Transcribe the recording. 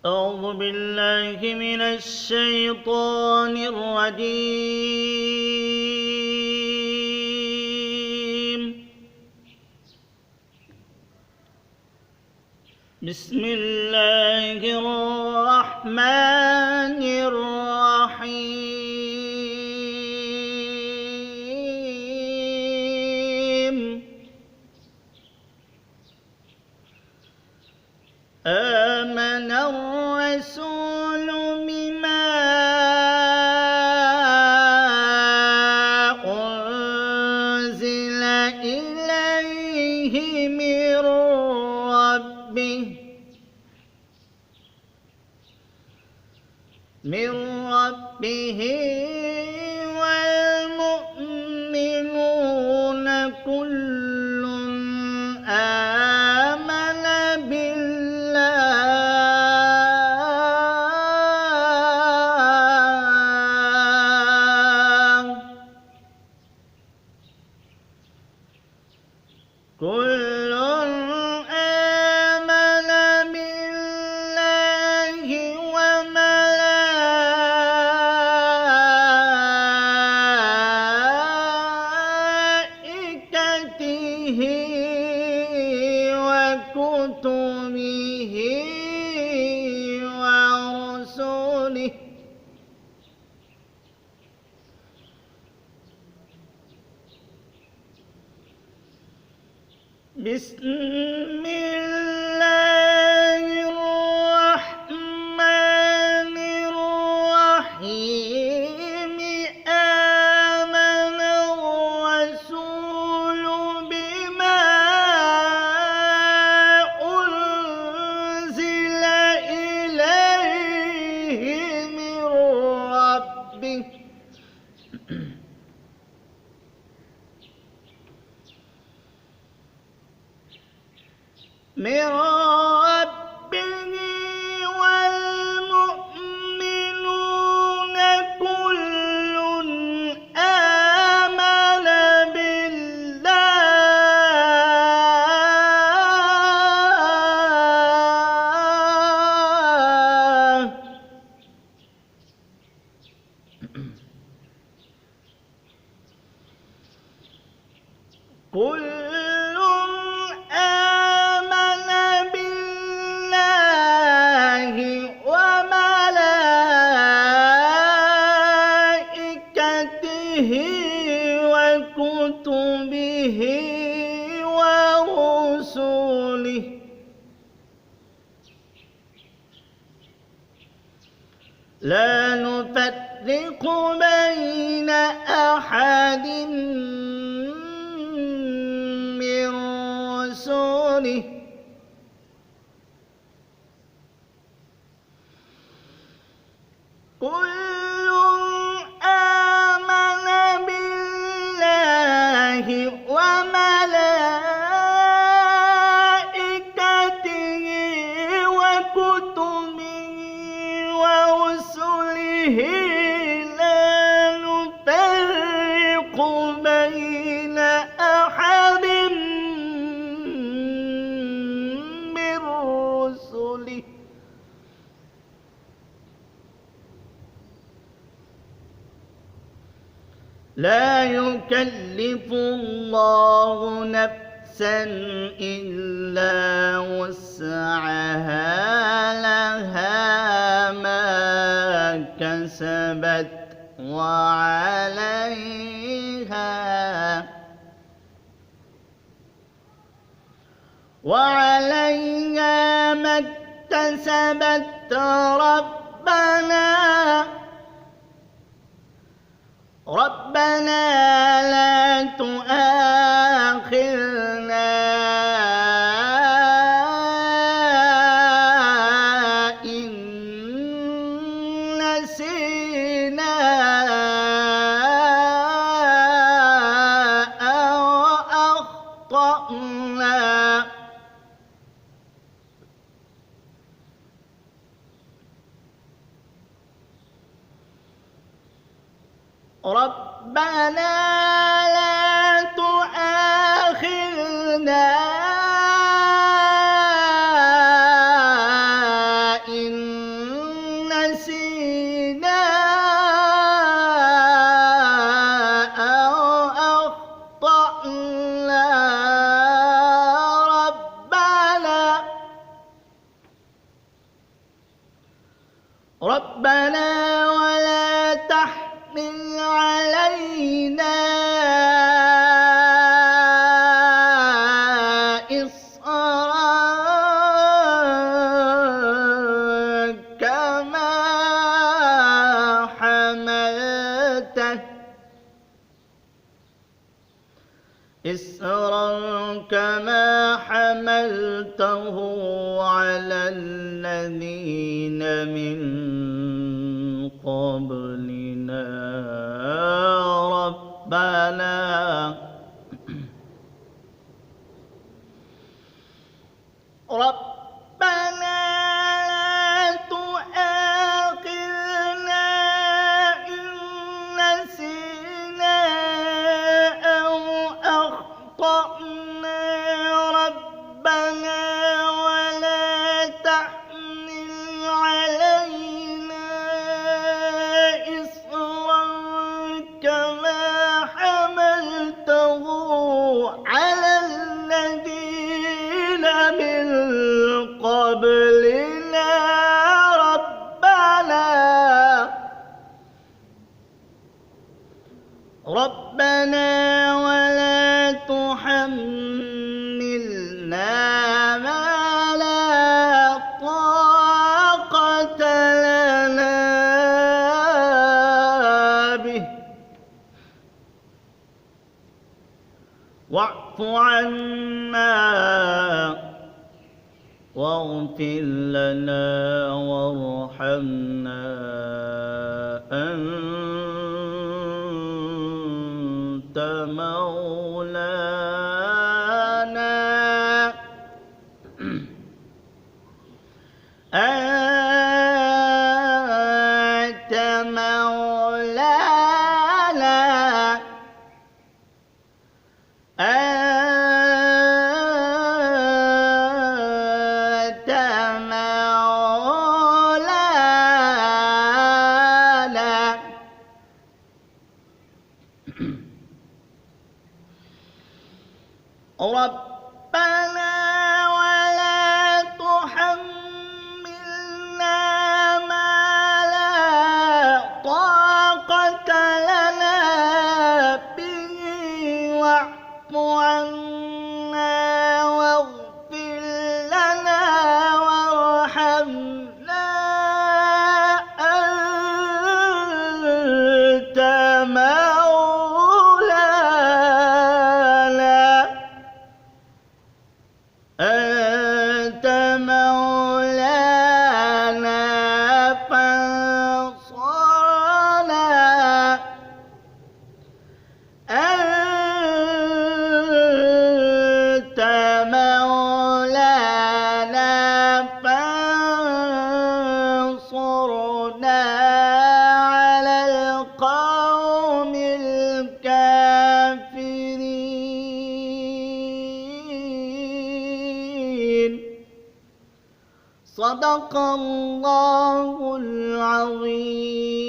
أعوذ بالله من الشيطان الرجيم. بسم الله الرحمن الرحيم. آمن الرسول بما أنزل إليه من ربه والمؤمنون كل آمن بالله كل آمن بالله وملائكته وكتبه ورسله بسم الله الرحمن الرحيم. آمن الرسول بما أنزل إليه من ربه والمؤمنون كل آمن بالله كل آمن بالله وملائكته وكتبه ورسله لا نفرق بين أحد من رسله كل آمن بالله وملائكته وكتبه ورسله لا نفرق بين أحد من رسله لا يكلف الله نفسا إلا وسعها لها ما كسبت وعليها ما اكتسبت. ربنا لا تؤاخذنا إن نسينا أو أخطأنا. ربنا لا تؤاخذنا إن ربنا ولا تحمل علينا إصرا كما حملته على الذين من قبلنا ربنا لا تؤاخذنا إن نسينا أو أخطأنا ربنا ولا تحمل علينا إصرا كما حملته على الذين من قبلنا ربنا ولا تحملنا ما لا طاقة لنا به واعف عنا واغفر لنا وارحمنا أنت مولانا أنت مولانا ربنا ولا تحملنا ما لا طاقة لنا به واعف عنا واغفر لنا وارحمنا أنت مولانا فانصرنا أنت مولانا فانصرنا على القوم الكافرين صدق الله العظيم.